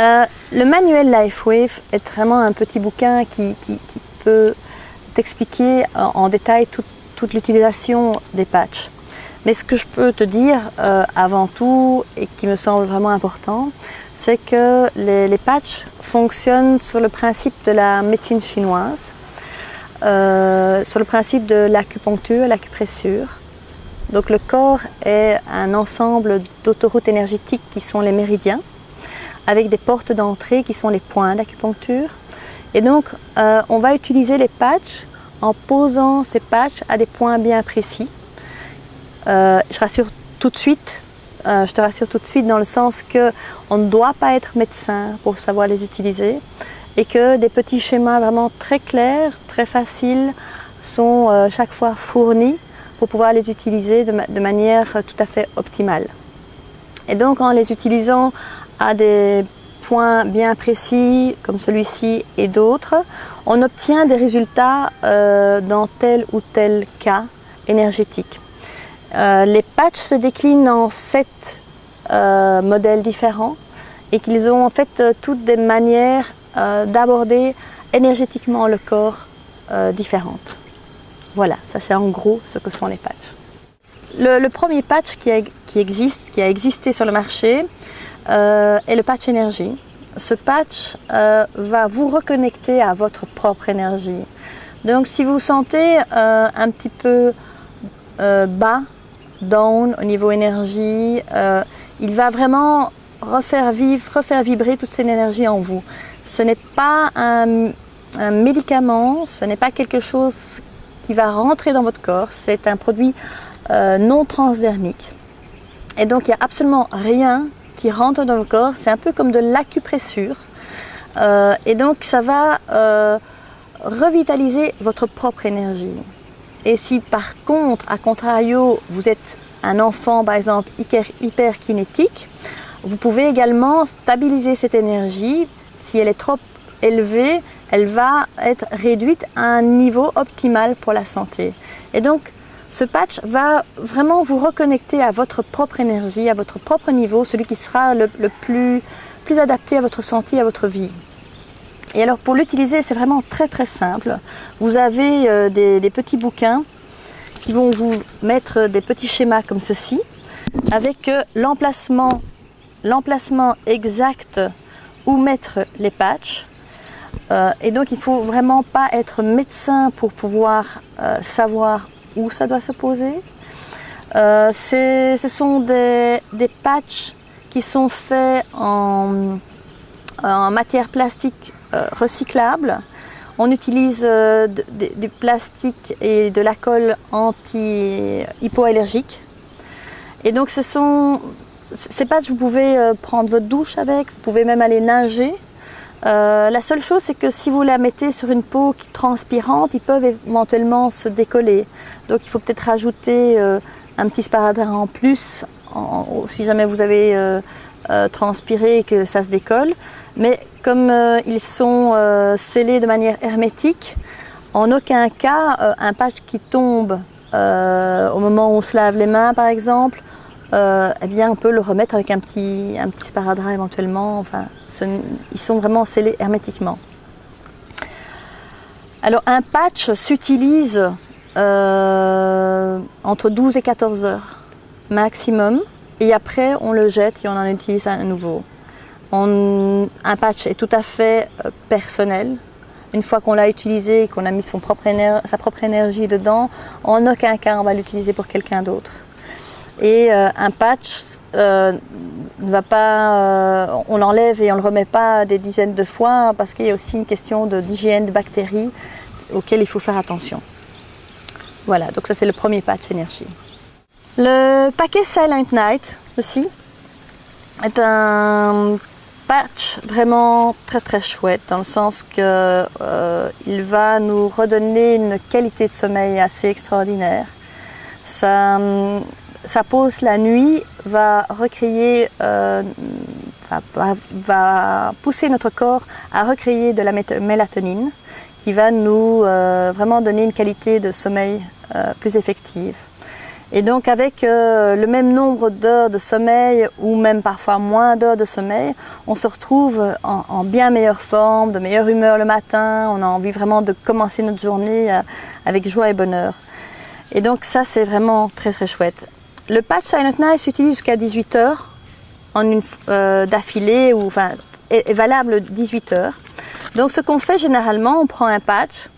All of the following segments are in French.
Le manuel LifeWave est vraiment un petit bouquin qui peut t'expliquer en détail toute l'utilisation des patchs. Mais ce que je peux te dire avant tout et qui me semble vraiment important, c'est que les patchs fonctionnent sur le principe de la médecine chinoise, sur le principe de l'acupuncture, l'acupressure. Donc le corps est un ensemble d'autoroutes énergétiques qui sont les méridiens, avec des portes d'entrée qui sont les points d'acupuncture. Et donc on va utiliser les patchs en posant ces patchs à des points bien précis. Je te rassure tout de suite dans le sens qu'on ne doit pas être médecin pour savoir les utiliser et que des petits schémas vraiment très clairs, très faciles sont chaque fois fournis pour pouvoir les utiliser de manière tout à fait optimale. Et donc en les utilisant à des points bien précis comme celui-ci et d'autres, on obtient des résultats dans tel ou tel cas énergétique. Les patchs se déclinent en 7 modèles différents et qu'ils ont en fait toutes des manières d'aborder énergétiquement le corps différentes. Voilà, ça c'est en gros ce que sont les patchs. Le premier patch qui a existé sur le marché est le patch énergie. Ce patch va vous reconnecter à votre propre énergie. Donc si vous vous sentez un petit peu bas, down au niveau énergie, il va vraiment refaire vibrer toute cette énergie en vous. Ce n'est pas un médicament, ce n'est pas quelque chose qui va rentrer dans votre corps, c'est un produit non transdermique. Et donc il n'y a absolument rien qui rentre dans votre corps, c'est un peu comme de l'acupressure. Et donc ça va revitaliser votre propre énergie. Et si par contre, à contrario, vous êtes un enfant par exemple hyper kinétique, vous pouvez également stabiliser cette énergie. Si elle est trop élevée, elle va être réduite à un niveau optimal pour la santé. Et donc ce patch va vraiment vous reconnecter à votre propre énergie, à votre propre niveau, celui qui sera le plus adapté à votre santé, à votre vie. Et alors pour l'utiliser, c'est vraiment très simple. Vous avez des petits bouquins qui vont vous mettre des petits schémas comme ceci, avec l'emplacement exact où mettre les patchs. Et donc il ne faut vraiment pas être médecin pour pouvoir savoir où ça doit se poser. Ce sont des patchs qui sont faits en matière plastique recyclable. On utilise du plastique et de la colle anti-hypoallergique. Et donc ces patchs, vous pouvez prendre votre douche avec, vous pouvez même aller nager. La seule chose, c'est que si vous la mettez sur une peau transpirante, ils peuvent éventuellement se décoller. Donc il faut peut-être rajouter un petit sparadrap en plus, si jamais vous avez transpiré et que ça se décolle. Mais comme ils sont scellés de manière hermétique, en aucun cas un patch qui tombe au moment où on se lave les mains par exemple, eh bien on peut le remettre avec un petit sparadrap éventuellement. Enfin, ils sont vraiment scellés hermétiquement. Alors un patch s'utilise entre 12 et 14 heures maximum et après on le jette et on en utilise à nouveau. Un patch est tout à fait personnel. Une fois qu'on l'a utilisé et qu'on a mis sa propre énergie dedans, en aucun cas on va l'utiliser pour quelqu'un d'autre. Et un patch ne va pas, on l'enlève et on ne le remet pas des dizaines de fois parce qu'il y a aussi une question d'hygiène de bactéries auquel il faut faire attention. Voilà, donc ça c'est le premier patch énergie. Le paquet Silent Night aussi est un patch vraiment très chouette dans le sens que il va nous redonner une qualité de sommeil assez extraordinaire. Sa pause la nuit va recréer, va pousser notre corps à recréer de la mélatonine qui va nous vraiment donner une qualité de sommeil plus effective. Et donc avec le même nombre d'heures de sommeil ou même parfois moins d'heures de sommeil, on se retrouve en bien meilleure forme, de meilleure humeur le matin, on a envie vraiment de commencer notre journée avec joie et bonheur. Et donc ça c'est vraiment très très chouette. Le patch Silent Night s'utilise jusqu'à 18 heures d'affilée, ou enfin est valable 18 heures. Donc ce qu'on fait généralement, on prend un patch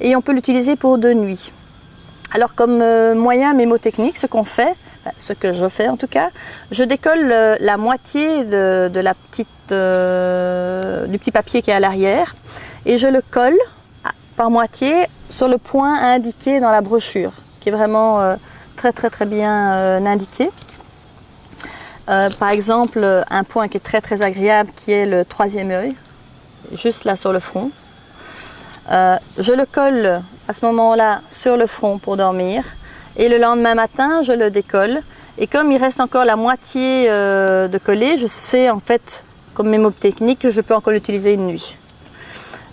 et on peut l'utiliser pour 2 nuits. Alors comme moyen mémotechnique, ce qu'on fait, ce que je fais en tout cas, je décolle la moitié de la du petit papier qui est à l'arrière et je le colle par moitié sur le point indiqué dans la brochure, qui est vraiment très très très bien indiqué. Par exemple, un point qui est très très agréable, qui est le 3e œil, juste là sur le front. Je le colle à ce moment-là sur le front pour dormir et le lendemain matin je le décolle, et comme il reste encore la moitié de collé, je sais en fait comme mémo technique que je peux encore l'utiliser une nuit.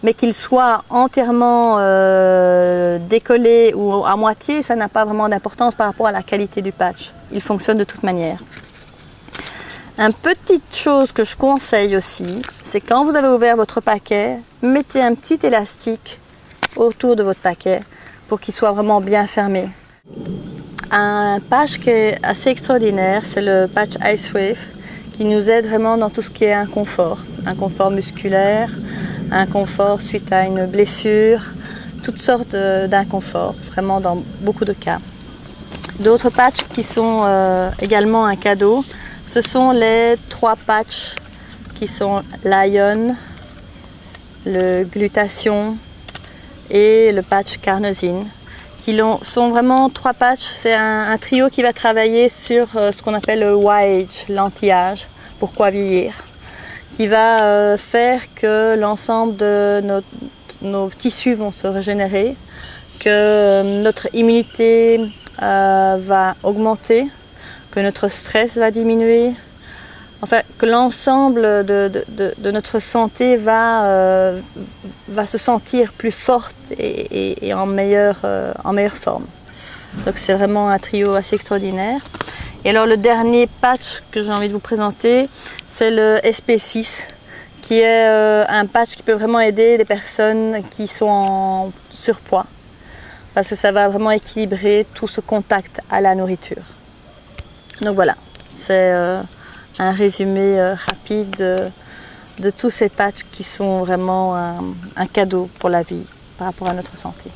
Mais qu'il soit entièrement décollé ou à moitié, ça n'a pas vraiment d'importance par rapport à la qualité du patch. Il fonctionne de toute manière. Une petite chose que je conseille aussi, c'est quand vous avez ouvert votre paquet, mettez un petit élastique autour de votre paquet pour qu'il soit vraiment bien fermé. Un patch qui est assez extraordinaire, c'est le patch Icewave, qui nous aide vraiment dans tout ce qui est inconfort musculaire, inconfort suite à une blessure, toutes sortes d'inconfort, vraiment dans beaucoup de cas. D'autres patchs qui sont également un cadeau, ce sont les 3 patchs qui sont l'Ion, le Glutation et le patch Carnosine, qui sont vraiment 3 patchs. C'est un trio qui va travailler sur ce qu'on appelle le Y-Age, l'anti-âge, pourquoi vieillir, qui va faire que l'ensemble de nos tissus vont se régénérer, que notre immunité va augmenter, que notre stress va diminuer, enfin que l'ensemble de notre santé va se sentir plus forte et en meilleure forme. Donc c'est vraiment un trio assez extraordinaire. Et alors le dernier patch que j'ai envie de vous présenter, c'est le SP6, qui est un patch qui peut vraiment aider les personnes qui sont en surpoids, parce que ça va vraiment équilibrer tout ce contact à la nourriture. Donc voilà, c'est un résumé rapide de tous ces patchs qui sont vraiment un cadeau pour la vie par rapport à notre santé.